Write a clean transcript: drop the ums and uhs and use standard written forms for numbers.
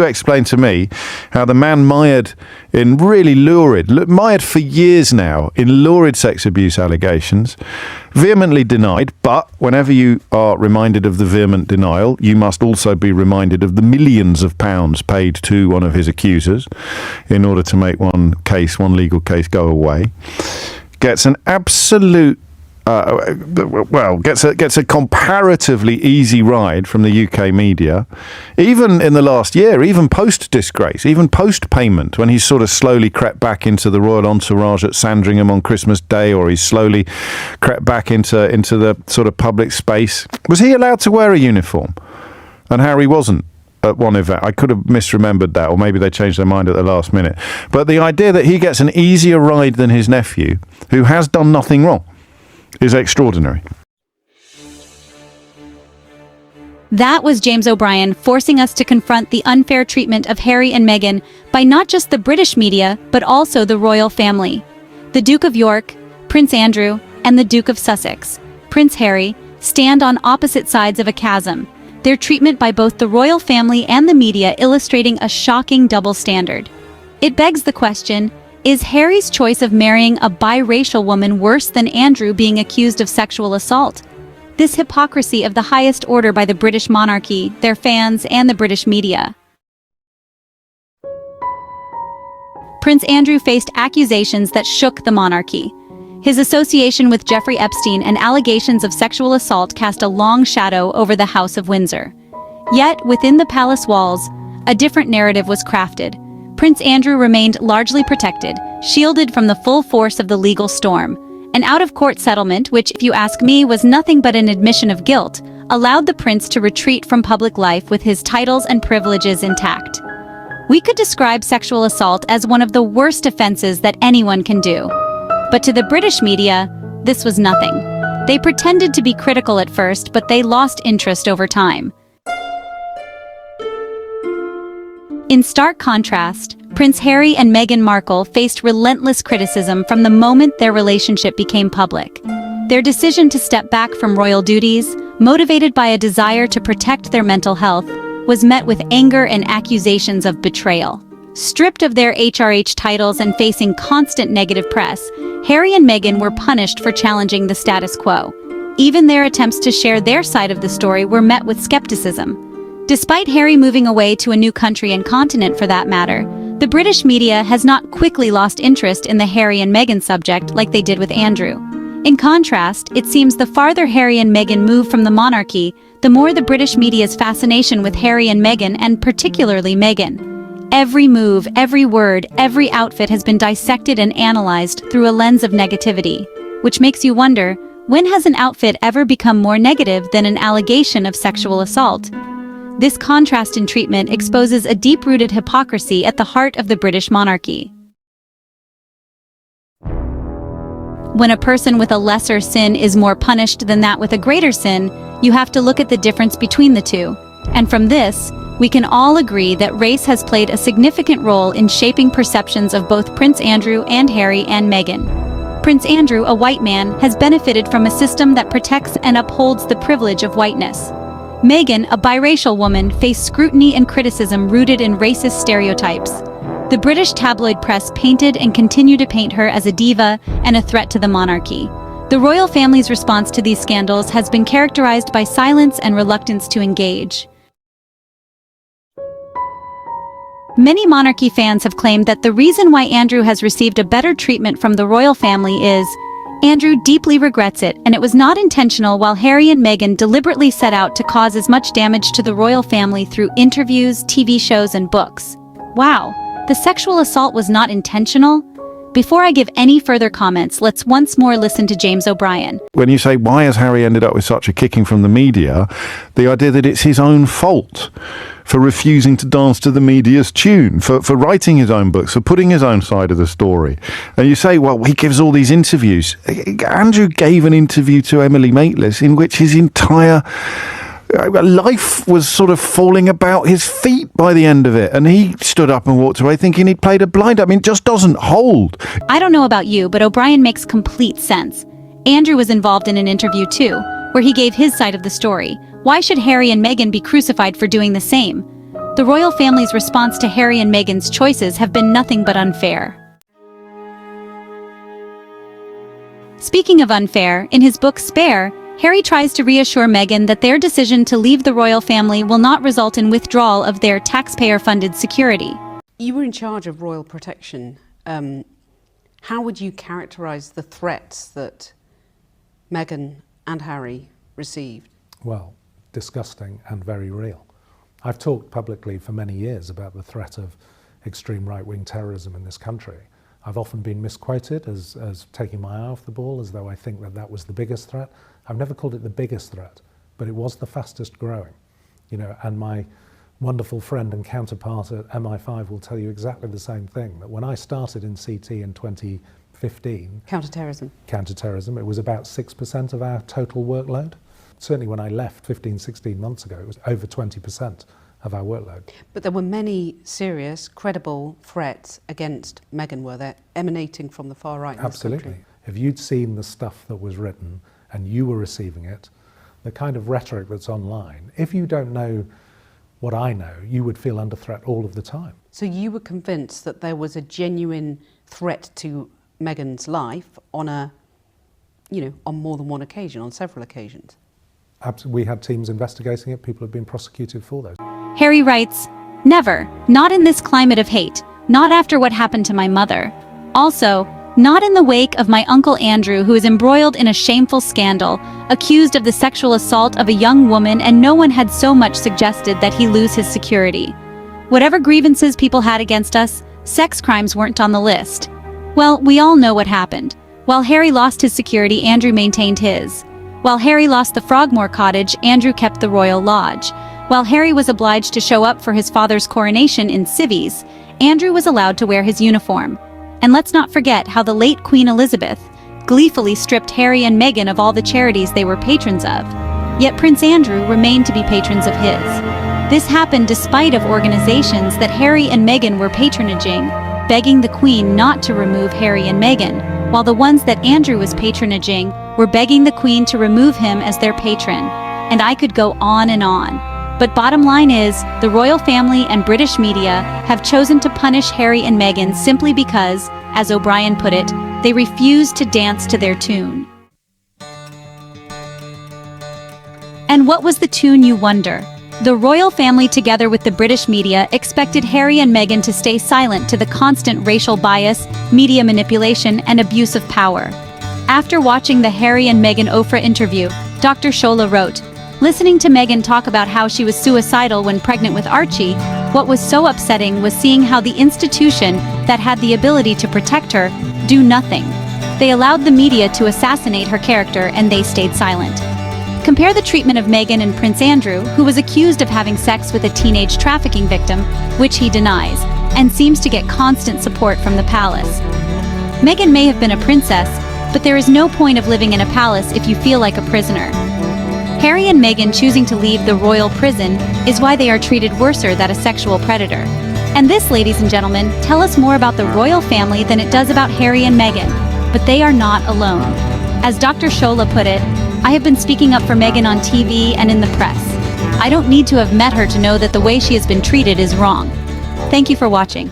Explain to me how the man mired for years now in lurid sex abuse allegations, vehemently denied, but whenever you are reminded of the vehement denial, you must also be reminded of the millions of pounds paid to one of his accusers in order to make one legal case go away. Gets an absolute gets a comparatively easy ride from the UK media, even in the last year, even post-disgrace, even post-payment, when he's sort of slowly crept back into the royal entourage at Sandringham on Christmas Day, or he's slowly crept back into the sort of public space. Was he allowed to wear a uniform? And Harry wasn't at one event. I could have misremembered that, or maybe they changed their mind at the last minute. But the idea that he gets an easier ride than his nephew, who has done nothing wrong, is extraordinary. That was James O'Brien forcing us to confront the unfair treatment of Harry and Meghan by not just the British media, but also the royal family. The Duke of York, Prince Andrew, and the Duke of Sussex, Prince Harry, stand on opposite sides of a chasm, their treatment by both the royal family and the media illustrating a shocking double standard. It begs the question, is Harry's choice of marrying a biracial woman worse than Andrew being accused of sexual assault? This hypocrisy of the highest order by the British monarchy, their fans, and the British media. Prince Andrew faced accusations that shook the monarchy. His association with Jeffrey Epstein and allegations of sexual assault cast a long shadow over the House of Windsor. Yet, within the palace walls, a different narrative was crafted. Prince Andrew remained largely protected, shielded from the full force of the legal storm. An out-of-court settlement, which, if you ask me, was nothing but an admission of guilt, allowed the prince to retreat from public life with his titles and privileges intact. We could describe sexual assault as one of the worst offenses that anyone can do. But to the British media, this was nothing. They pretended to be critical at first, but they lost interest over time. In stark contrast, Prince Harry and Meghan Markle faced relentless criticism from the moment their relationship became public. Their decision to step back from royal duties, motivated by a desire to protect their mental health, was met with anger and accusations of betrayal. Stripped of their HRH titles and facing constant negative press, Harry and Meghan were punished for challenging the status quo. Even their attempts to share their side of the story were met with skepticism. Despite Harry moving away to a new country and continent for that matter, the British media has not quickly lost interest in the Harry and Meghan subject like they did with Andrew. In contrast, it seems the farther Harry and Meghan move from the monarchy, the more the British media's fascination with Harry and Meghan, and particularly Meghan. Every move, every word, every outfit has been dissected and analyzed through a lens of negativity, which makes you wonder, when has an outfit ever become more negative than an allegation of sexual assault? This contrast in treatment exposes a deep-rooted hypocrisy at the heart of the British monarchy. When a person with a lesser sin is more punished than that with a greater sin, you have to look at the difference between the two. And from this, we can all agree that race has played a significant role in shaping perceptions of both Prince Andrew and Harry and Meghan. Prince Andrew, a white man, has benefited from a system that protects and upholds the privilege of whiteness. Meghan, a biracial woman, faced scrutiny and criticism rooted in racist stereotypes. The British tabloid press painted and continue to paint her as a diva and a threat to the monarchy. The royal family's response to these scandals has been characterized by silence and reluctance to engage. Many monarchy fans have claimed that the reason why Andrew has received a better treatment from the royal family is Andrew deeply regrets it, and it was not intentional, while Harry and Meghan deliberately set out to cause as much damage to the royal family through interviews, TV shows, and books. Wow, the sexual assault was not intentional? Before I give any further comments, let's once more listen to James O'Brien. When you say, why has Harry ended up with such a kicking from the media, the idea that it's his own fault for refusing to dance to the media's tune, for writing his own books, for putting his own side of the story. And you say, well, he gives all these interviews. Andrew gave an interview to Emily Maitlis in which his entire life was sort of falling about his feet by the end of it, and he stood up and walked away thinking he'd played a blind. I mean, it just doesn't hold. I don't know about you, but O'Brien makes complete sense. Andrew was involved in an interview too, where he gave his side of the story. Why should Harry and Meghan be crucified for doing the same? the royal family's response to Harry and Meghan's choices have been nothing but unfair. Speaking of unfair, in his book Spare, Harry tries to reassure Meghan that their decision to leave the royal family will not result in withdrawal of their taxpayer-funded security. You were in charge of royal protection. How would you characterise the threats that Meghan and Harry received? Well, disgusting and very real. I've talked publicly for many years about the threat of extreme right-wing terrorism in this country. I've often been misquoted as taking my eye off the ball, as though I think that that was the biggest threat. I've never called it the biggest threat, but it was the fastest growing. You know, and my wonderful friend and counterpart at MI5 will tell you exactly the same thing, that when I started in CT in 2015... Counterterrorism, it was about 6% of our total workload. Certainly when I left 15, 16 months ago, it was over 20% of our workload. But there were many serious, credible threats against Meghan, were there, emanating from the far right in this country? Absolutely. If you'd seen the stuff that was written and you were receiving it, the kind of rhetoric that's online, if you don't know what I know, you would feel under threat all of the time. So you were convinced that there was a genuine threat to Meghan's life on more than one occasion, on several occasions? We had teams investigating it. People have been prosecuted for those. Harry writes, "Never, not in this climate of hate, not after what happened to my mother. Also, not in the wake of my Uncle Andrew, who is embroiled in a shameful scandal, accused of the sexual assault of a young woman, and no one had so much suggested that he lose his security. Whatever grievances people had against us, sex crimes weren't on the list. Well, we all know what happened. While Harry lost his security, Andrew maintained his. While Harry lost the Frogmore cottage, Andrew kept the Royal Lodge. While Harry was obliged to show up for his father's coronation in civvies, Andrew was allowed to wear his uniform. And let's not forget how the late Queen Elizabeth gleefully stripped Harry and Meghan of all the charities they were patrons of. Yet Prince Andrew remained to be patrons of his. This happened despite of organizations that Harry and Meghan were patronaging, begging the Queen not to remove Harry and Meghan, while the ones that Andrew was patronaging were begging the Queen to remove him as their patron. And I could go on and on. But bottom line is, the royal family and British media have chosen to punish Harry and Meghan simply because, as O'Brien put it, they refused to dance to their tune. And what was the tune, you wonder? The royal family, together with the British media, expected Harry and Meghan to stay silent to the constant racial bias, media manipulation, and abuse of power. After watching the Harry and Meghan Oprah interview, Dr. Shola wrote, "Listening to Meghan talk about how she was suicidal when pregnant with Archie, what was so upsetting was seeing how the institution that had the ability to protect her do nothing. They allowed the media to assassinate her character and they stayed silent." Compare the treatment of Meghan and Prince Andrew, who was accused of having sex with a teenage trafficking victim, which he denies, and seems to get constant support from the palace. Meghan may have been a princess, but there is no point of living in a palace if you feel like a prisoner. Harry and Meghan choosing to leave the royal prison is why they are treated worser than a sexual predator. And this, ladies and gentlemen, tell us more about the royal family than it does about Harry and Meghan. But they are not alone. As Dr. Shola put it, "I have been speaking up for Meghan on TV and in the press. I don't need to have met her to know that the way she has been treated is wrong." Thank you for watching.